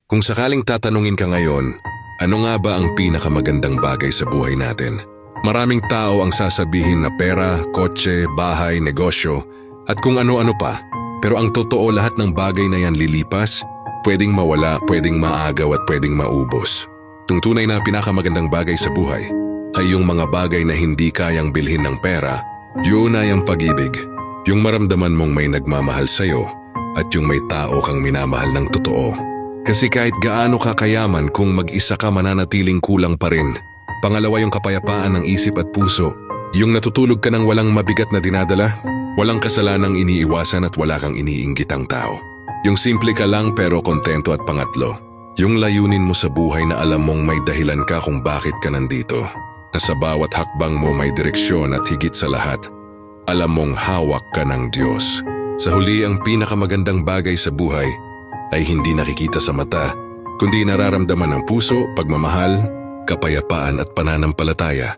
Kung sakaling tatanungin ka ngayon, ano nga ba ang pinakamagandang bagay sa buhay natin? Maraming tao ang sasabihin na pera, kotse, bahay, negosyo, at kung ano-ano pa. Pero ang totoo, lahat ng bagay na yan lilipas, pwedeng mawala, pwedeng maagaw at pwedeng maubos. Ang tunay na pinakamagandang bagay sa buhay ay yung mga bagay na hindi kayang bilhin ng pera. Yun ay ang pag-ibig. Yung maramdaman mong may nagmamahal sa'yo at yung may tao kang minamahal ng totoo. Kasi kahit gaano ka kayaman, kung mag-isa ka, mananatiling kulang pa rin. Pangalawa, yung kapayapaan ng isip at puso. Yung natutulog ka ng walang mabigat na dinadala, walang kasalanang iniiwasan at wala kang iniinggitang tao. Yung simple ka lang pero kontento. At pangatlo, yung layunin mo sa buhay na alam mong may dahilan ka kung bakit ka nandito. Na sa bawat hakbang mo may direksyon at higit sa lahat, alam mong hawak ka ng Diyos. Sa huli, ang pinakamagandang bagay sa buhay ay hindi nakikita sa mata, kundi nararamdaman ng puso, pagmamahal, kapayapaan at pananampalataya.